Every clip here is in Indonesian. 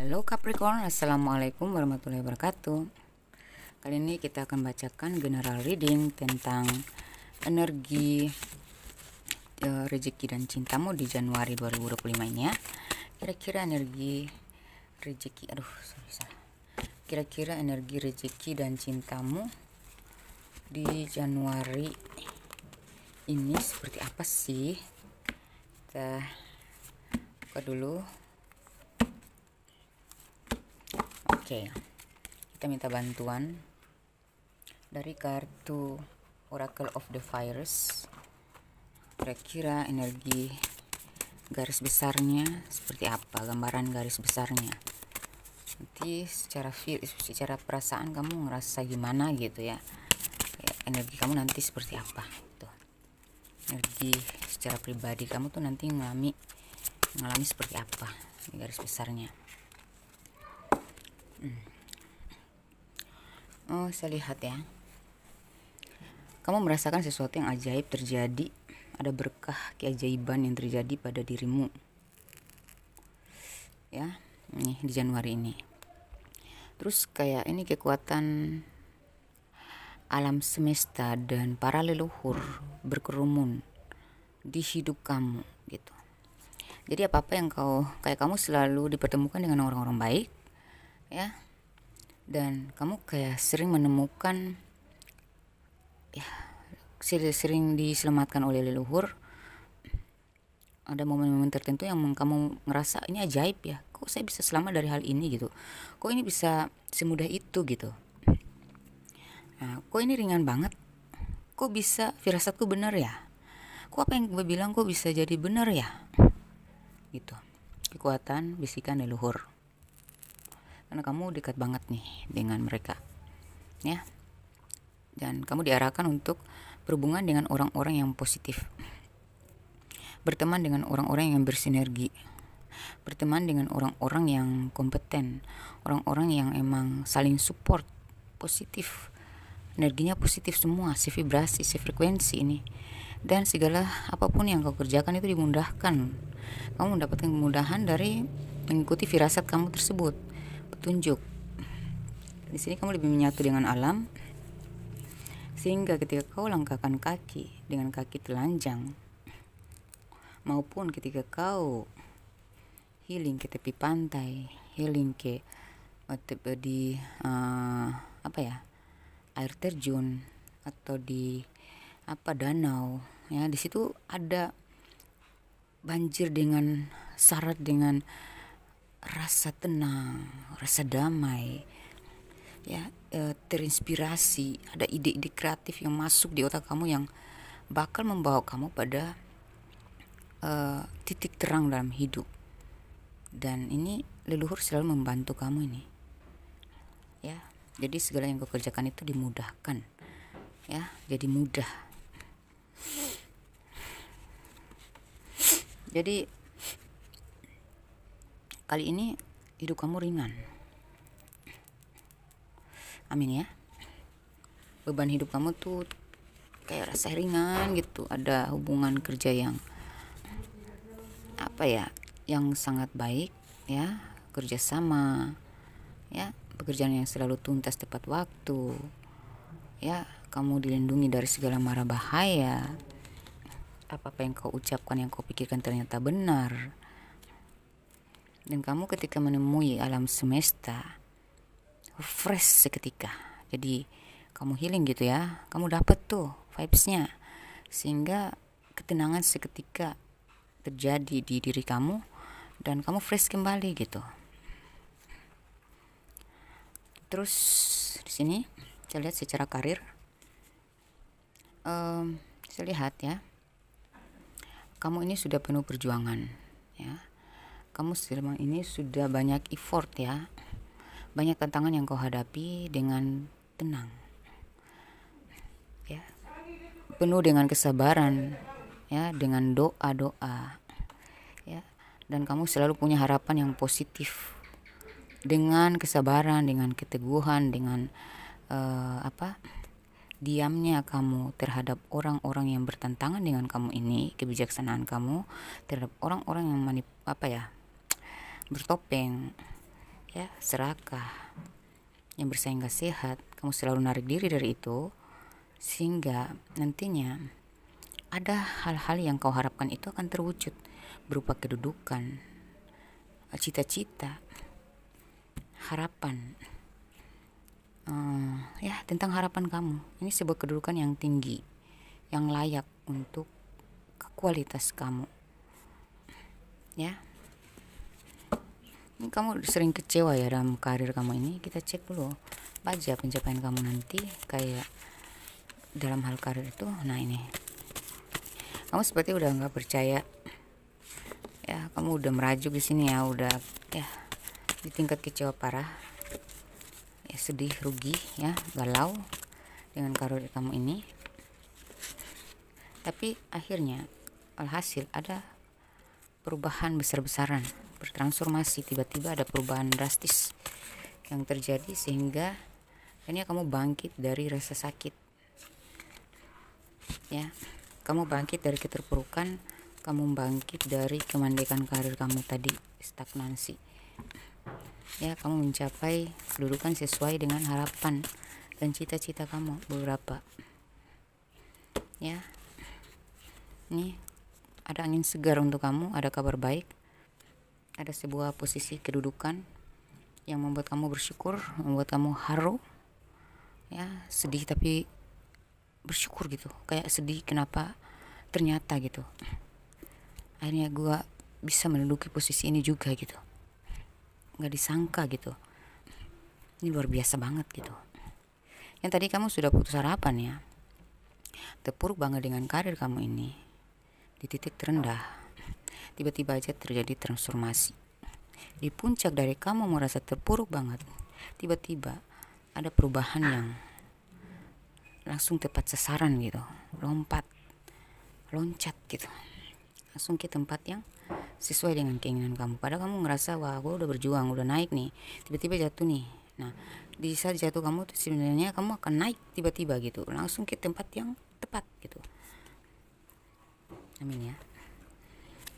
Halo Capricorn, Assalamualaikum warahmatullahi wabarakatuh. Kali ini kita akan bacakan general reading tentang energi rezeki dan cintamu di Januari 2025 ini ya. Kira-kira energi rezeki, Kira-kira energi rezeki dan cintamu di Januari ini seperti apa sih? Kita buka dulu. Oke, kita minta bantuan dari kartu Oracle of the Fires. Kira-kira energi garis besarnya seperti apa, gambaran garis besarnya. Nanti secara perasaan kamu ngerasa gimana gitu ya. Kayak energi kamu nanti seperti apa tuh. Energi secara pribadi kamu tuh nanti mengalami seperti apa di garis besarnya. Oh, saya lihat ya. Kamu merasakan sesuatu yang ajaib terjadi. Ada berkah keajaiban yang terjadi pada dirimu. Ya, ini di Januari ini. Terus kayak ini kekuatan alam semesta dan para leluhur berkerumun di hidup kamu gitu. Jadi apa-apa yang kamu selalu dipertemukan dengan orang-orang baik ya. Dan kamu kayak sering menemukan ya, sering diselamatkan oleh leluhur. Ada momen-momen tertentu yang kamu ngerasa ini ajaib ya, kok saya bisa selamat dari hal ini gitu, kok ini bisa semudah itu gitu, kok ini ringan banget, kok bisa firasatku benar ya, kok apa yang gue bilang kok bisa jadi benar ya gitu. Kekuatan bisikan leluhur, karena kamu dekat banget nih dengan mereka ya, dan kamu diarahkan untuk berhubungan dengan orang-orang yang positif, berteman dengan orang-orang yang bersinergi, berteman dengan orang-orang yang kompeten, orang-orang yang emang saling support, positif, energinya positif semua, sevibrasi, sefrekuensi ini. Dan segala apapun yang kau kerjakan itu dimudahkan. Kamu mendapatkan kemudahan dari mengikuti firasat kamu tersebut, petunjuk. Di sini kamu lebih menyatu dengan alam, sehingga ketika kau langkahkan kaki dengan kaki telanjang, maupun ketika kau healing ke tepi pantai, healing ke di air terjun atau di danau ya, di situ ada banjir dengan syarat dengan rasa tenang, rasa damai ya, terinspirasi, ada ide-ide kreatif yang masuk di otak kamu yang bakal membawa kamu pada titik terang dalam hidup. Dan ini leluhur selalu membantu kamu ini ya. Jadi segala yang kau kerjakan itu dimudahkan ya, jadi mudah. Jadi kali ini hidup kamu ringan, amin ya. Beban hidup kamu tuh kayak rasa ringan gitu. Ada hubungan kerja yang yang sangat baik ya, kerjasama ya, pekerjaan yang selalu tuntas tepat waktu ya. Kamu dilindungi dari segala mara bahaya. Apa-apa yang kau ucapkan, yang kau pikirkan ternyata benar. Dan kamu ketika menemui alam semesta fresh seketika. Jadi kamu healing gitu ya, kamu dapet tuh vibesnya, sehingga ketenangan seketika terjadi di diri kamu dan kamu fresh kembali gitu. Terus di sini saya lihat secara karir, saya lihat ya, kamu ini sudah penuh perjuangan ya. Kamu selama ini sudah banyak effort ya, banyak tantangan yang kau hadapi dengan tenang ya, penuh dengan kesabaran ya, dengan doa-doa ya. Dan kamu selalu punya harapan yang positif, dengan kesabaran, dengan keteguhan, dengan diamnya kamu terhadap orang-orang yang bertentangan dengan kamu ini, kebijaksanaan kamu terhadap orang-orang yang bertopeng ya, serakah, yang bersaing gak sehat, kamu selalu narik diri dari itu, sehingga nantinya ada hal-hal yang kau harapkan itu akan terwujud berupa kedudukan, cita-cita, harapan. Ya, tentang harapan kamu, ini sebuah kedudukan yang tinggi, yang layak untuk kualitas kamu, ya. Ini kamu sering kecewa ya dalam karir kamu ini. Kita cek dulu aja pencapaian kamu nanti kayak dalam hal karir itu. Nah, ini kamu seperti udah nggak percaya ya, kamu udah merajuk di sini ya, udah ya di tingkat kecewa parah ya, sedih, rugi ya, galau dengan karir kamu ini. Tapi akhirnya alhasil ada perubahan besar-besaran, bertransformasi, tiba-tiba ada perubahan drastis yang terjadi sehingga akhirnya kamu bangkit dari rasa sakit, ya. Kamu bangkit dari keterpurukan, kamu bangkit dari kemandekan karir kamu tadi, stagnansi, ya. Kamu mencapai kedudukan sesuai dengan harapan dan cita-cita kamu beberapa, ya. Nih ada angin segar untuk kamu, ada kabar baik, ada sebuah posisi kedudukan yang membuat kamu bersyukur, membuat kamu haru, ya. Sedih tapi bersyukur gitu, kayak sedih kenapa ternyata gitu, akhirnya gue bisa menduduki posisi ini juga gitu, nggak disangka gitu, ini luar biasa banget gitu. Yang tadi kamu sudah putus harapan ya, terpuruk banget dengan karir kamu ini, di titik terendah tiba-tiba aja terjadi transformasi. Di puncak dari kamu merasa terpuruk banget, tiba-tiba ada perubahan yang langsung tepat sasaran gitu, loncat gitu, langsung ke tempat yang sesuai dengan keinginan kamu. Padahal kamu ngerasa wah gue udah berjuang, udah naik nih, tiba-tiba jatuh nih. Nah, di saat jatuh kamu tuh sebenarnya kamu akan naik tiba-tiba gitu, langsung ke tempat yang tepat gitu. Amin ya.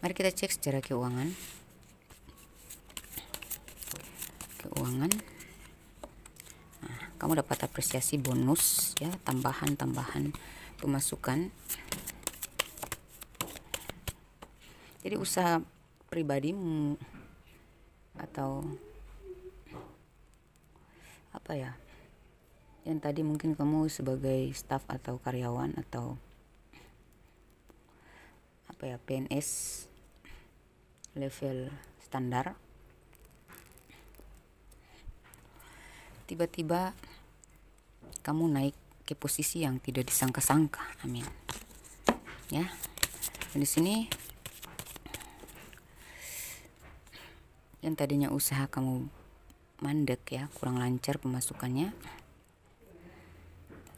Mari kita cek secara keuangan. Nah, kamu dapat apresiasi bonus ya, tambahan pemasukan. Jadi usaha pribadimu atau apa ya, yang tadi mungkin kamu sebagai staf atau karyawan atau apa ya, PNS level standar, tiba-tiba kamu naik ke posisi yang tidak disangka-sangka. Amin ya. Dan di sini yang tadinya usaha kamu mandek ya, kurang lancar pemasukannya,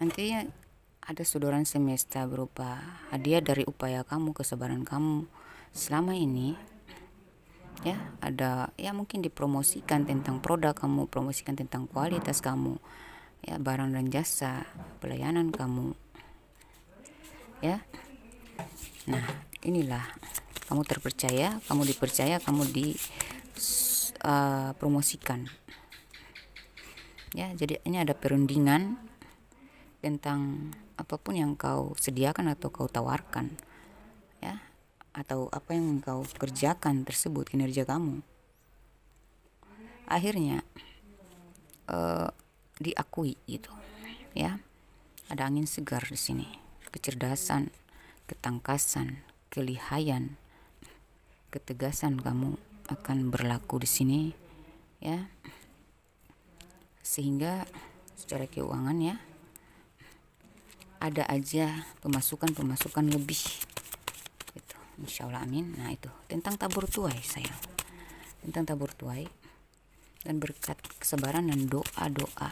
nantinya ada sodoran semesta berupa hadiah dari upaya kamu, kesabaran kamu selama ini, ya. Ada ya, mungkin dipromosikan tentang produk kamu, promosikan tentang kualitas kamu ya, barang dan jasa, pelayanan kamu ya. Nah, inilah kamu terpercaya, kamu dipercaya, kamu promosikan ya. Jadi ini ada perundingan tentang apapun yang kau sediakan atau kau tawarkan ya, atau apa yang kau kerjakan tersebut, kinerja kamu akhirnya diakui gitu ya. Ada angin segar di sini, kecerdasan, ketangkasan, kelihayan, ketegasan kamu akan berlaku di sini ya, sehingga secara keuangan ya ada aja pemasukan lebih gitu, insya Allah. Amin. Nah, itu tentang tabur tuai sayang, tentang tabur tuai dan berkat kesabaran dan doa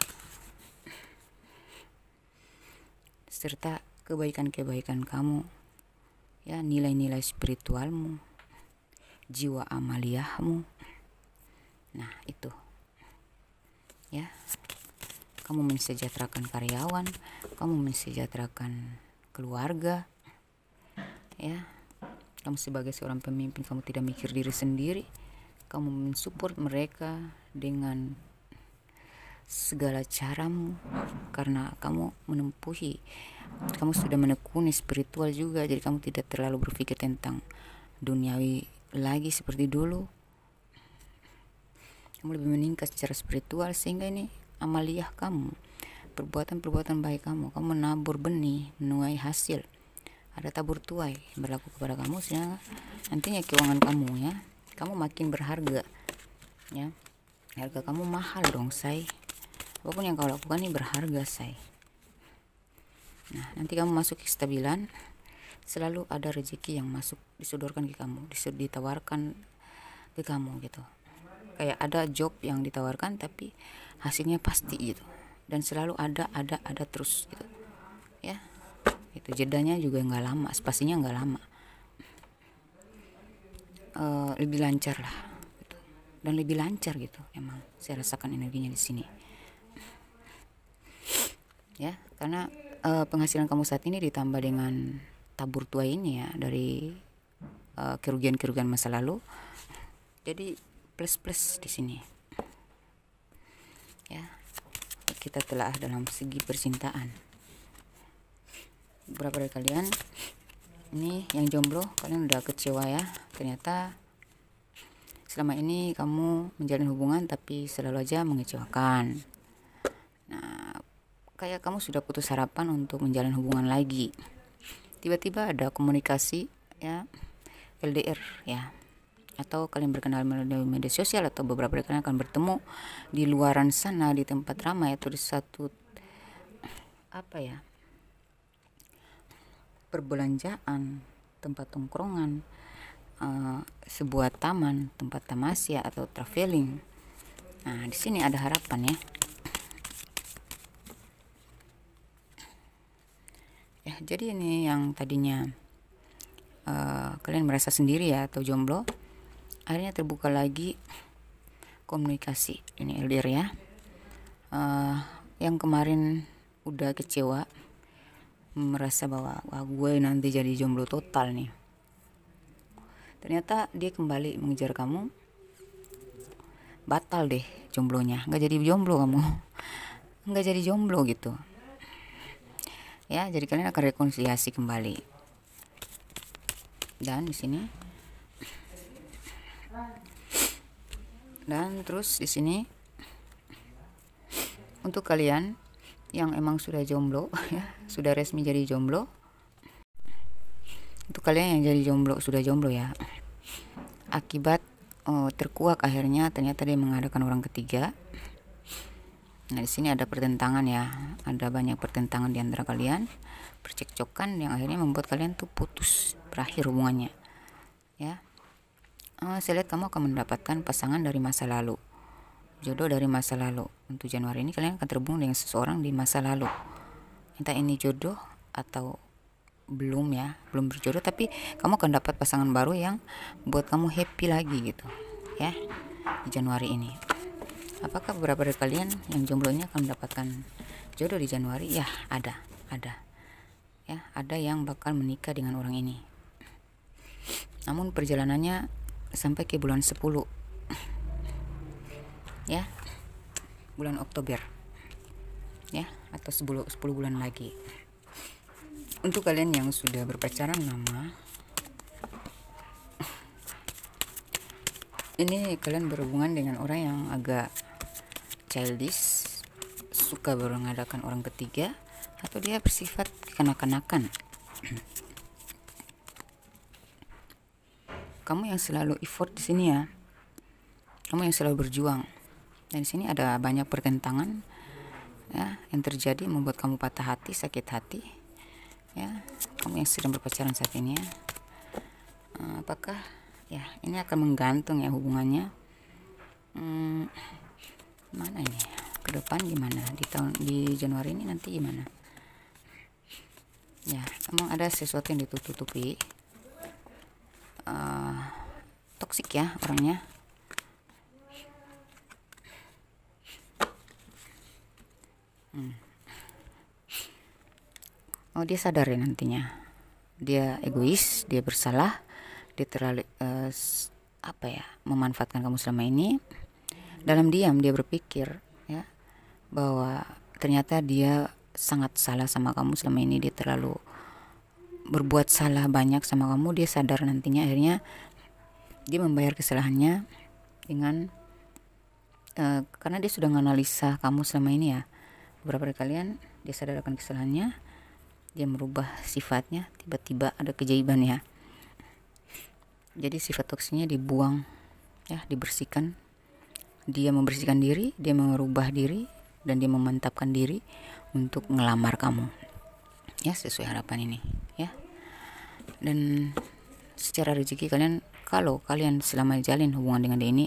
serta kebaikan kamu ya, nilai-nilai spiritualmu, jiwa amaliyahmu. Nah, itu ya, kamu mensejahterakan karyawan, kamu mensejahterakan keluarga ya. Kamu sebagai seorang pemimpin, kamu tidak mikir diri sendiri, kamu mensupport mereka dengan segala caramu, karena kamu sudah menekuni spiritual juga, jadi kamu tidak terlalu berpikir tentang duniawi lagi seperti dulu. Kamu lebih meningkat secara spiritual, sehingga ini amaliyah kamu, perbuatan baik kamu menabur benih, menuai hasil, ada tabur tuai berlaku kepada kamu, sehingga nantinya keuangan kamu kamu makin berharga harga kamu mahal dong, say. Apapun yang kau lakukan ini berharga, say. Nah, nanti kamu masuk kestabilan, selalu ada rezeki yang masuk, disodorkan ke kamu, ditawarkan ke kamu gitu. Kayak ada job yang ditawarkan tapi hasilnya pasti gitu, dan selalu ada terus gitu ya. Itu jedanya juga nggak lama, spasinya nggak lama, lebih lancar lah gitu. Dan lebih lancar gitu, emang saya rasakan energinya di sini ya, karena penghasilan kamu saat ini ditambah dengan tabur tuai ini ya, dari kerugian masa lalu, jadi plus di sini ya. Kita telah dalam segi percintaan. Beberapa dari kalian ini yang jomblo, kalian udah kecewa ya, ternyata selama ini kamu menjalin hubungan tapi selalu aja mengecewakan. Nah, kayak kamu sudah putus harapan untuk menjalin hubungan lagi, tiba-tiba ada komunikasi ya, LDR ya, atau kalian berkenal melalui media sosial, atau beberapa dari kalian akan bertemu di luaran sana, di tempat ramai, atau di satu perbelanjaan, tempat tongkrongan, sebuah taman, tempat tamasya atau traveling. Nah, di sini ada harapan ya. Ya, jadi ini yang tadinya kalian merasa sendiri ya, atau jomblo, akhirnya terbuka lagi komunikasi ini LDR ya. Yang kemarin udah kecewa, merasa bahwa wah, gue nanti jadi jomblo total nih, ternyata dia kembali mengejar kamu, batal deh jomblonya, nggak jadi jomblo kamu nggak jadi jomblo gitu ya. Jadi kalian akan rekonsiliasi kembali. Dan di sini, dan terus di sini untuk kalian yang emang sudah jomblo ya, sudah resmi jadi jomblo, untuk kalian yang jadi jomblo, sudah jomblo ya, akibat terkuak akhirnya ternyata dia mengadakan orang ketiga. Nah, di sini ada pertentangan ya, ada banyak pertentangan di antara kalian, percekcokan yang akhirnya membuat kalian tuh putus, berakhir hubungannya ya. Saya lihat kamu akan mendapatkan pasangan dari masa lalu, jodoh dari masa lalu. Untuk Januari ini kalian akan terhubung dengan seseorang di masa lalu, entah ini jodoh atau belum ya, belum berjodoh, tapi kamu akan dapat pasangan baru yang buat kamu happy lagi gitu ya di Januari ini. Apakah beberapa dari kalian yang jomblo ini akan mendapatkan jodoh di Januari? Ya, ada ya, ada yang bakal menikah dengan orang ini, namun perjalanannya sampai ke bulan 10 ya, bulan Oktober ya, atau 10 bulan lagi. Untuk kalian yang sudah berpacaran lama, ini kalian berhubungan dengan orang yang agak childish, suka mengadakan orang ketiga, atau dia bersifat kekanak-kanakan. Kamu yang selalu effort di sini ya, kamu yang selalu berjuang. Dan di sini ada banyak pertentangan ya yang terjadi, membuat kamu patah hati, sakit hati ya. Kamu yang sedang berpacaran saat ini ya, apakah ya ini akan menggantung ya hubungannya. Mana ini ke depan gimana, di Januari ini nanti gimana ya. Emang ada sesuatu yang ditutupi, toksik ya orangnya. Dia sadar ya nantinya, dia egois, dia bersalah, dia terlalu memanfaatkan kamu selama ini. Dalam diam dia berpikir ya bahwa ternyata dia sangat salah sama kamu selama ini, dia terlalu berbuat salah banyak sama kamu. Dia sadar nantinya, akhirnya dia membayar kesalahannya dengan karena dia sudah menganalisa kamu selama ini ya. Beberapa dari kalian dia sadar akan kesalahannya, dia merubah sifatnya, tiba-tiba ada keajaiban ya. Jadi sifat toksiknya dibuang ya, dibersihkan. Dia membersihkan diri, dia merubah diri, dan dia memantapkan diri untuk ngelamar kamu ya, sesuai harapan ini ya. Dan secara rezeki kalian, kalau kalian selama jalin hubungan dengan dia ini,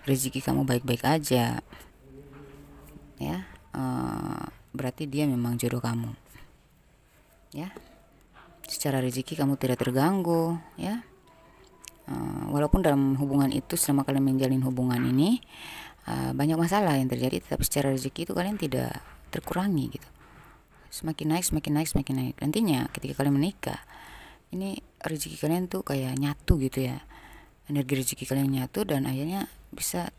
rezeki kamu baik-baik aja ya, berarti dia memang jodoh kamu ya. Secara rezeki kamu tidak terganggu ya. Walaupun dalam hubungan itu, selama kalian menjalin hubungan ini banyak masalah yang terjadi, tapi secara rezeki itu kalian tidak terkurangi gitu. Semakin naik, semakin naik, semakin naik. Nantinya ketika kalian menikah, ini rezeki kalian tuh kayak nyatu gitu ya. Energi rezeki kalian nyatu, dan akhirnya bisa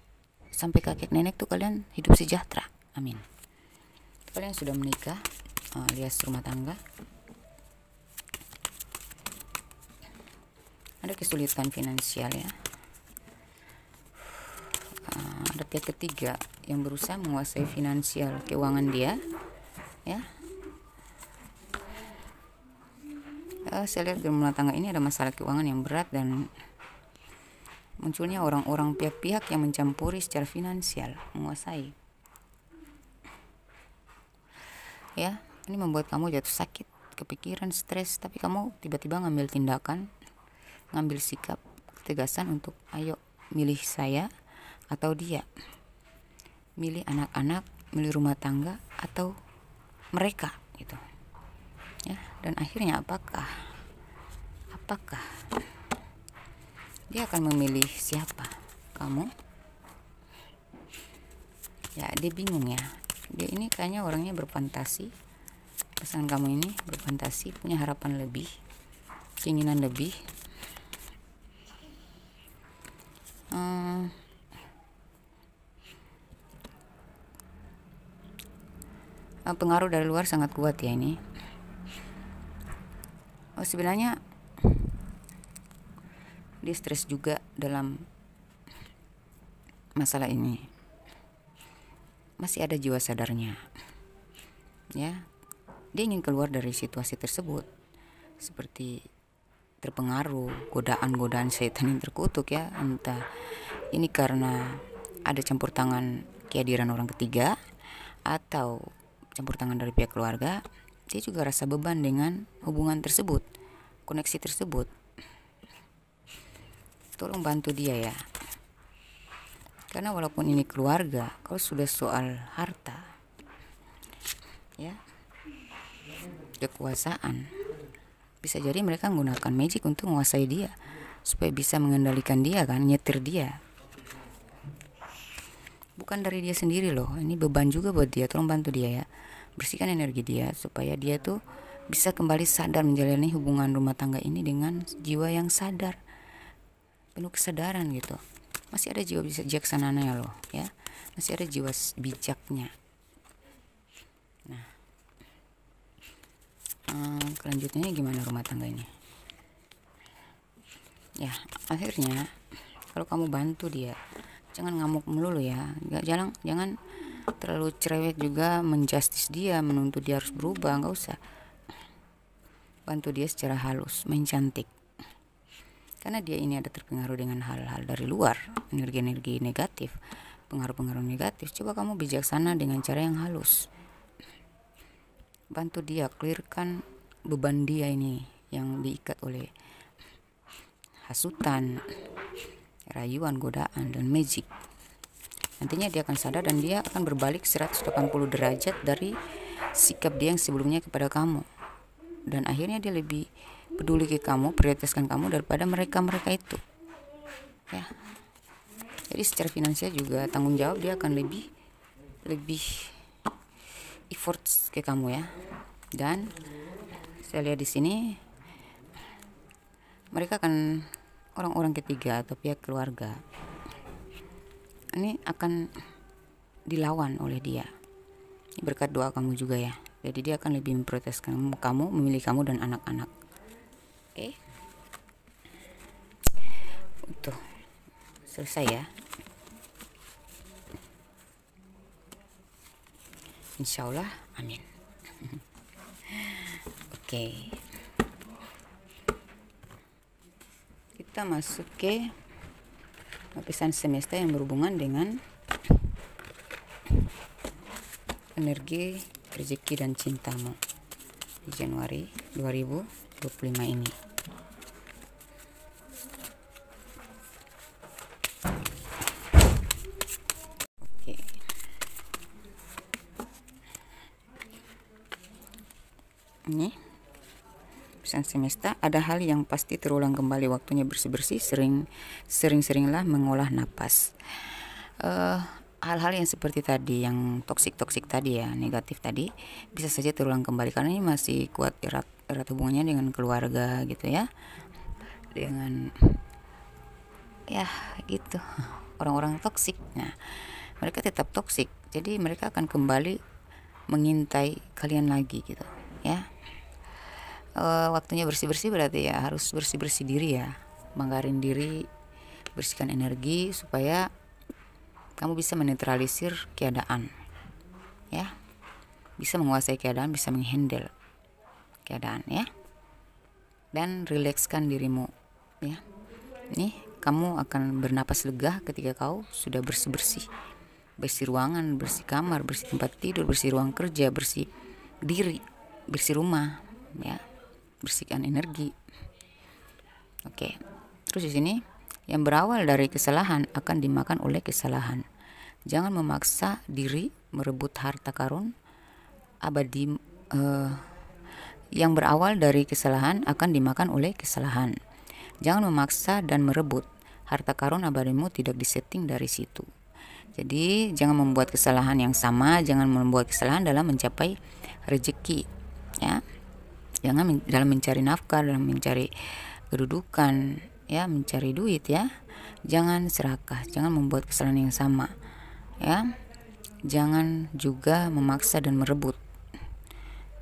sampai kakek nenek tuh kalian hidup sejahtera. Amin. Kalian sudah menikah, alias rumah tangga. Ada kesulitan finansial ya. Ada pihak ketiga yang berusaha menguasai finansial keuangan dia ya. Saya lihat dalam rumah tangga ini ada masalah keuangan yang berat, dan munculnya orang-orang pihak-pihak yang mencampuri secara finansial, menguasai ya. Ini membuat kamu jatuh sakit, kepikiran, stres, tapi kamu tiba-tiba ngambil tindakan, ngambil sikap ketegasan untuk ayo milih saya atau dia, milih anak-anak, milih rumah tangga atau mereka gitu ya. Dan akhirnya apakah dia akan memilih siapa? Kamu ya. Dia bingung ya, dia ini kayaknya orangnya berfantasi. Pasangan kamu ini berfantasi, punya harapan lebih, keinginan lebih. Pengaruh dari luar sangat kuat ya ini. Sebenarnya dia stres juga dalam masalah ini. Masih ada jiwa sadarnya ya. Dia ingin keluar dari situasi tersebut, seperti terpengaruh godaan-godaan setan yang terkutuk ya. Entah ini karena ada campur tangan kehadiran orang ketiga, atau campur tangan dari pihak keluarga. Dia juga rasa beban dengan hubungan tersebut, koneksi tersebut. Tolong bantu dia ya, karena walaupun ini keluarga, kalau sudah soal harta ya, kekuasaan, bisa jadi mereka menggunakan magic untuk menguasai dia, supaya bisa mengendalikan dia kan, nyetir dia. Bukan dari dia sendiri loh, ini beban juga buat dia. Tolong bantu dia ya, bersihkan energi dia supaya dia tuh bisa kembali sadar menjalani hubungan rumah tangga ini dengan jiwa yang sadar, penuh kesadaran gitu. Masih ada jiwa bijaksananya loh ya, masih ada jiwa bijaknya. Nah, kelanjutannya gimana rumah tangga ini ya. Akhirnya kalau kamu bantu dia, jangan ngamuk melulu ya, jangan terlalu cerewet juga menjustis dia, menuntut dia harus berubah. Nggak usah. Bantu dia secara halus, main cantik, karena dia ini ada terpengaruh dengan hal-hal dari luar, energi-energi negatif, pengaruh-pengaruh negatif. Coba kamu bijaksana dengan cara yang halus, bantu dia, clearkan beban dia ini yang diikat oleh hasutan, rayuan, godaan, dan magic. Nantinya dia akan sadar, dan dia akan berbalik 180 derajat dari sikap dia yang sebelumnya kepada kamu. Dan akhirnya dia lebih peduli ke kamu, prioritaskan kamu daripada mereka itu ya. Jadi secara finansial juga tanggung jawab dia akan lebih effort ke kamu ya. Dan saya lihat di sini mereka akan orang-orang ketiga atau pihak keluarga ini akan dilawan oleh dia berkat doa kamu juga ya. Jadi dia akan lebih memprotes kamu, memilih kamu dan anak-anak. Oke. Tuh, selesai ya. Insya Allah, amin. Oke. Kita masuk ke lapisan semesta yang berhubungan dengan energi, rezeki dan cintamu di Januari 2025 ini. Oke. Ini pesan semesta, ada hal yang pasti terulang kembali, waktunya bersih-bersih, sering-seringlah mengolah napas. Hal-hal yang seperti tadi, yang toksik tadi ya, negatif tadi, bisa saja terulang kembali karena ini masih kuat erat hubungannya dengan keluarga gitu ya, dengan ya gitu orang-orang toksik. Nah, mereka tetap toksik, jadi mereka akan kembali mengintai kalian lagi gitu ya. Waktunya bersih-bersih berarti ya harus bersih-bersih diri ya, banggarin diri, bersihkan energi supaya kamu bisa menetralisir keadaan ya, bisa menguasai keadaan, bisa menghandle keadaan ya, dan rilekskan dirimu ya. Nih, kamu akan bernapas lega ketika kau sudah bersih ruangan, bersih kamar, bersih tempat tidur, bersih ruang kerja, bersih diri, bersih rumah ya, bersihkan energi. Oke. Terus di sini, yang berawal dari kesalahan akan dimakan oleh kesalahan. Jangan memaksa diri merebut harta karun abadi. Yang berawal dari kesalahan akan dimakan oleh kesalahan. Jangan memaksa dan merebut harta karun abadimu, tidak disetting dari situ. Jadi jangan membuat kesalahan yang sama, jangan membuat kesalahan dalam mencapai rezeki ya. Jangan dalam mencari nafkah, dalam mencari kedudukan ya, mencari duit ya. Jangan serakah, jangan membuat kesalahan yang sama ya. Jangan juga memaksa dan merebut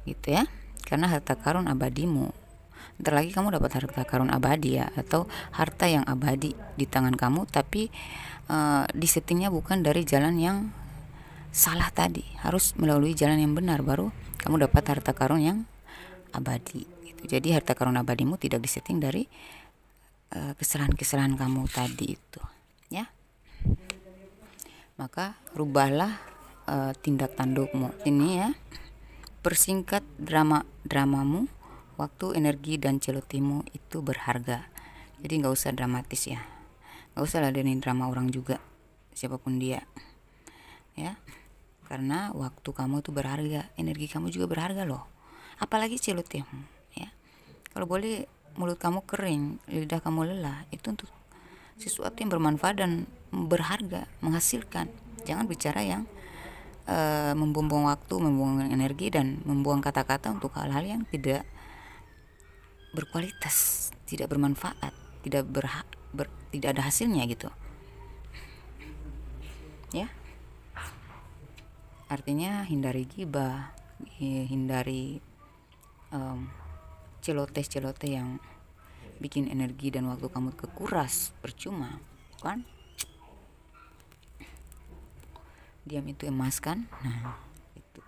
gitu ya, karena harta karun abadimu, ntar lagi kamu dapat harta karun abadi ya, atau harta yang abadi di tangan kamu, tapi disettingnya bukan dari jalan yang salah tadi, harus melalui jalan yang benar baru kamu dapat harta karun yang abadi gitu. Jadi harta karun abadimu tidak disetting dari kesalahan-kesalahan kamu tadi itu ya. Maka rubahlah tindak tandukmu ini ya. Persingkat dramamu, waktu, energi dan celotimu itu berharga. Jadi nggak usah dramatis ya, nggak usah ladenin drama orang juga, siapapun dia ya, karena waktu kamu itu berharga, energi kamu juga berharga loh, apalagi celotimu ya. Kalau boleh mulut kamu kering, lidah kamu lelah, itu untuk sesuatu yang bermanfaat dan berharga, menghasilkan. Jangan bicara yang membuang waktu, membuang energi, dan membuang kata-kata untuk hal-hal yang tidak berkualitas, tidak bermanfaat, tidak ada hasilnya gitu ya. Artinya hindari gibah, hindari celoteh yang bikin energi dan waktu kamu kekuras percuma kan. Diam itu emas kan. Nah itu.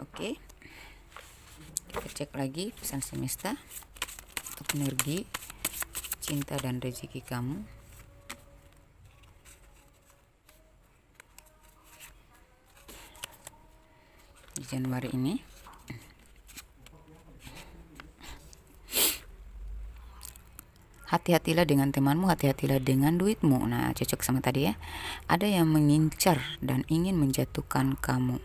Oke, kita cek lagi pesan semesta untuk energi, cinta dan rezeki kamu. Di Januari ini hati-hatilah dengan temanmu, hati-hatilah dengan duitmu. Nah, cocok sama tadi ya. Ada yang mengincar dan ingin menjatuhkan kamu.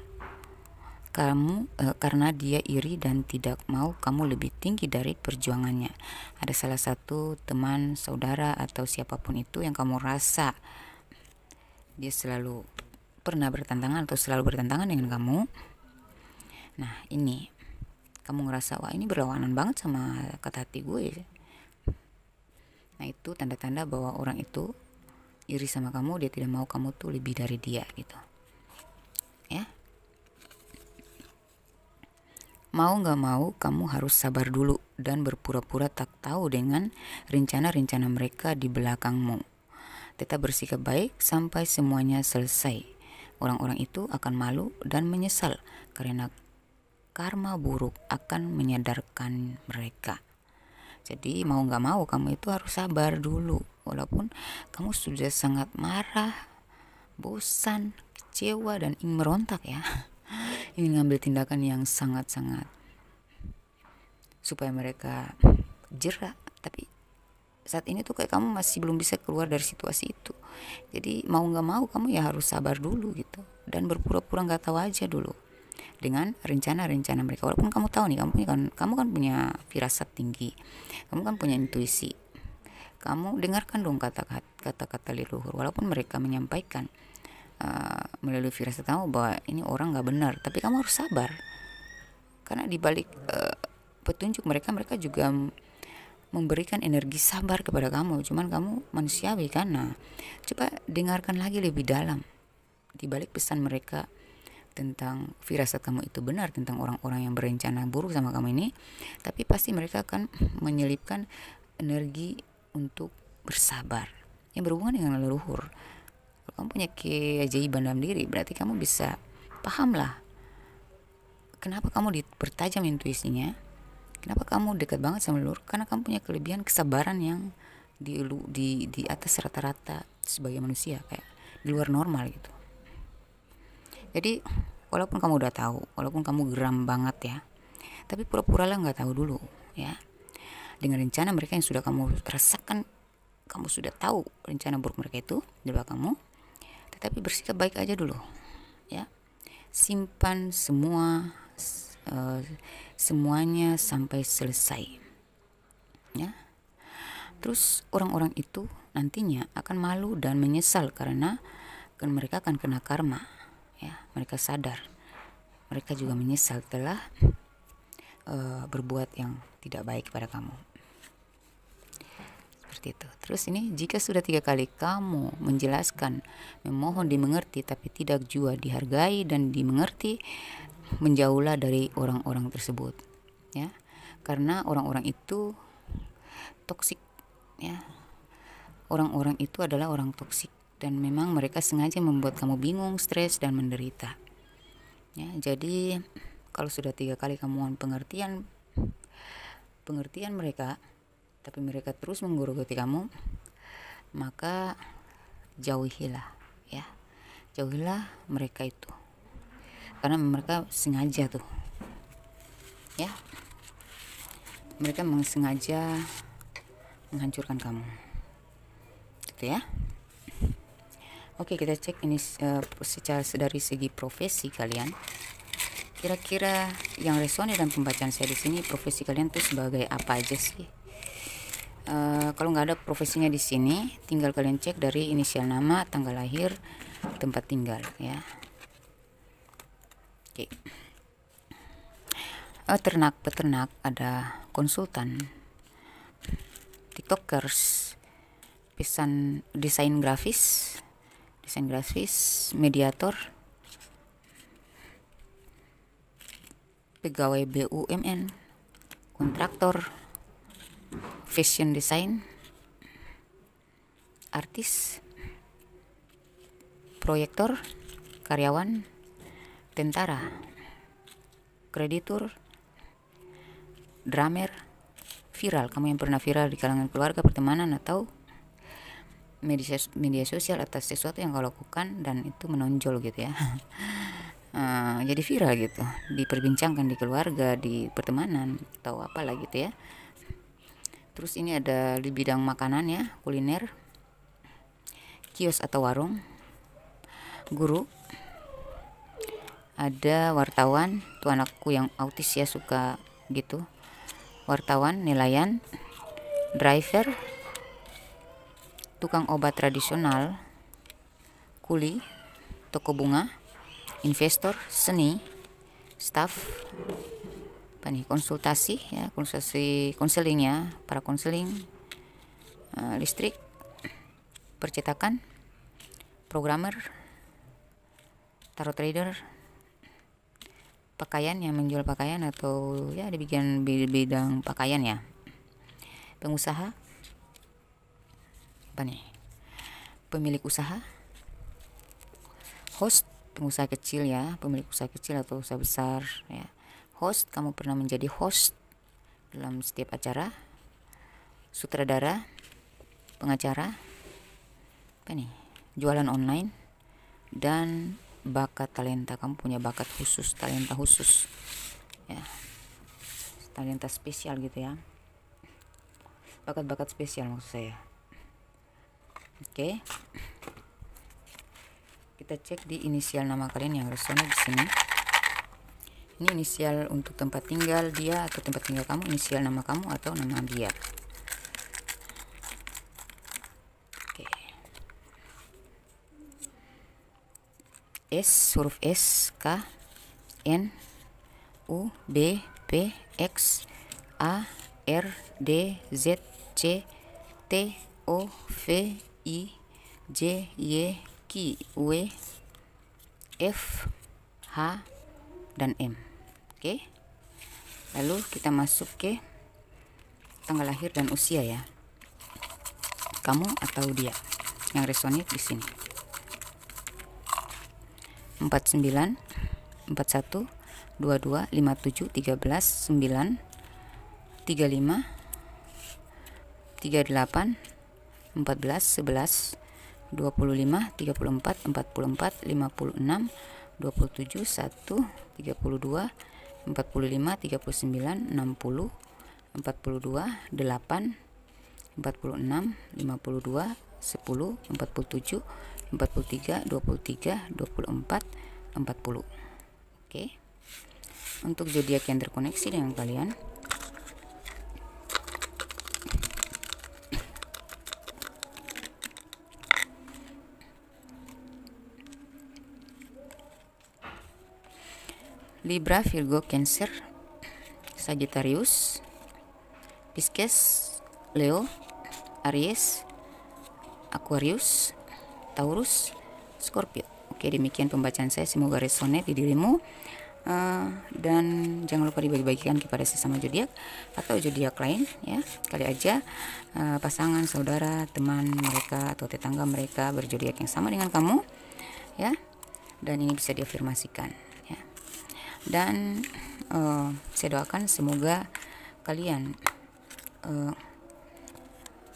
Karena dia iri dan tidak mau kamu lebih tinggi dari perjuangannya. Ada salah satu teman, saudara, atau siapapun itu yang kamu rasa dia selalu pernah bertentangan atau selalu bertentangan dengan kamu. Nah, ini kamu ngerasa, wah ini berlawanan banget sama kata hati gue. Nah, itu tanda-tanda bahwa orang itu iri sama kamu, dia tidak mau kamu tuh lebih dari dia gitu ya. Mau gak mau kamu harus sabar dulu dan berpura-pura tak tahu dengan rencana-rencana mereka di belakangmu. Tetap bersikap baik sampai semuanya selesai. Orang-orang itu akan malu dan menyesal karena karma buruk akan menyadarkan mereka. Jadi mau gak mau kamu itu harus sabar dulu. Walaupun kamu sudah sangat marah, bosan, kecewa, dan ingin merontak ya. Ingin ngambil tindakan yang sangat-sangat supaya mereka jerak, tapi saat ini tuh kayak kamu masih belum bisa keluar dari situasi itu. Jadi mau gak mau kamu ya harus sabar dulu gitu, dan berpura-pura gak tahu aja dulu dengan rencana-rencana mereka. Walaupun kamu tahu nih, kamu kan punya firasat tinggi, kamu kan punya intuisi, kamu dengarkan dong kata-kata leluhur. Walaupun mereka menyampaikan melalui firasat kamu bahwa ini orang gak benar, tapi kamu harus sabar, karena dibalik petunjuk mereka juga memberikan energi sabar kepada kamu. Cuman kamu manusiawi kan. Nah, coba dengarkan lagi lebih dalam dibalik pesan mereka tentang firasat kamu itu benar tentang orang-orang yang berencana buruk sama kamu ini, tapi pasti mereka akan menyelipkan energi untuk bersabar yang berhubungan dengan leluhur. Kalau kamu punya keajaiban dalam diri, berarti kamu bisa paham lah kenapa kamu dipertajam intuisinya, kenapa kamu dekat banget sama leluhur, karena kamu punya kelebihan kesabaran yang di atas rata-rata sebagai manusia, kayak di luar normal gitu. Jadi walaupun kamu udah tahu, walaupun kamu geram banget ya, tapi pura-puralah nggak tahu dulu ya. Dengan rencana mereka yang sudah kamu rasakan, kamu sudah tahu rencana buruk mereka itu di belakangmu, tetapi bersikap baik aja dulu ya. Simpan semuanya sampai selesai ya. Terus orang-orang itu nantinya akan malu dan menyesal karena mereka akan kena karma ya. Mereka sadar, mereka juga menyesal telah berbuat yang tidak baik kepada kamu. Seperti itu. Terus ini, jika sudah 3 kali kamu menjelaskan, memohon dimengerti tapi tidak juga dihargai dan dimengerti, menjauhlah dari orang-orang tersebut ya, karena orang-orang itu toksik ya. Orang-orang itu adalah orang toksik, dan memang mereka sengaja membuat kamu bingung, stres, dan menderita ya. Jadi kalau sudah 3 kali kamu mohon pengertian mereka, tapi mereka terus menggerogoti kamu, maka jauhilah ya. Jauhilah mereka itu, karena mereka sengaja tuh ya. Mereka sengaja menghancurkan kamu gitu ya. Oke, kita cek ini secara dari segi profesi kalian. Kira-kira yang resonan dan pembacaan saya di sini, profesi kalian tuh sebagai apa aja sih? Kalau nggak ada profesinya di sini, tinggal kalian cek dari inisial nama, tanggal lahir, tempat tinggal ya. Oke. Peternak ada konsultan, tiktokers, desain grafis, mediator, pegawai BUMN, kontraktor, fashion design, artis, proyektor, karyawan, tentara, kreditur, drummer, viral. Kamu yang pernah viral di kalangan keluarga, pertemanan, atau media sosial atas sesuatu yang kau lakukan dan itu menonjol gitu ya. Jadi viral gitu, diperbincangkan di keluarga, di pertemanan, atau apalah gitu ya. Terus ini ada di bidang makanan ya, kuliner, kios atau warung, guru, ada wartawan, tuh anakku yang autis ya, suka gitu, wartawan, nelayan, driver, tukang obat tradisional, kuli, toko bunga, investor, seni, staff, konsultasi ya, konseling ya, para konseling, listrik, percetakan, programmer, tarot trader, pakaian yang menjual pakaian atau ya di bidang pakaian ya, pengusaha, apa nih, pemilik usaha, host, pengusaha kecil ya, pemilik usaha kecil atau usaha besar ya, host, kamu pernah menjadi host dalam setiap acara, sutradara, pengacara, apa nih, jualan online, dan bakat talenta, kamu punya bakat khusus, talenta khusus ya, talenta spesial gitu ya, bakat-bakat spesial maksud saya. Oke. Kita cek di inisial nama kalian yang resonate di sini. Ini inisial untuk tempat tinggal dia atau tempat tinggal kamu, inisial nama kamu atau nama dia. Oke. S, huruf S, K, N, U, B, P, X, A, R, D, Z, C, T, O, V, I, J, Y, Q, W, F, H, dan M. Oke. Lalu kita masuk ke tanggal lahir dan usia ya. Kamu atau dia yang resonate di sini. 49, 41, 22, 57, 13, 9, 35, 38, 14, 11, 25, 34, 44, 56, 27, 1, 32, 45, 39, 60, 42, 8, 46, 52, 10, 47, 43, 23, 24, 40. Oke. Untuk zodiak yang terkoneksi dengan kalian, Libra, Virgo, Cancer, Sagittarius, Pisces, Leo, Aries, Aquarius, Taurus, Scorpio. Oke, demikian pembacaan saya, semoga resonate di dirimu. Dan jangan lupa dibagi-bagikan kepada sesama zodiak atau zodiak lain ya. Kali aja pasangan, saudara, teman mereka atau tetangga mereka berzodiak yang sama dengan kamu ya. Dan ini bisa diafirmasikan ya. Dan saya doakan semoga kalian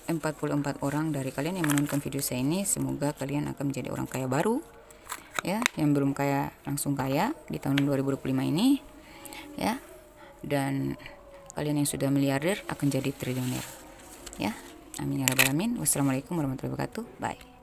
44 orang dari kalian yang menonton video saya ini, semoga kalian akan menjadi orang kaya baru ya, yang belum kaya langsung kaya di tahun 2025 ini ya, dan kalian yang sudah miliarder akan jadi triliuner ya. Amin ya rabbal alamin. Wassalamualaikum warahmatullahi wabarakatuh. Bye.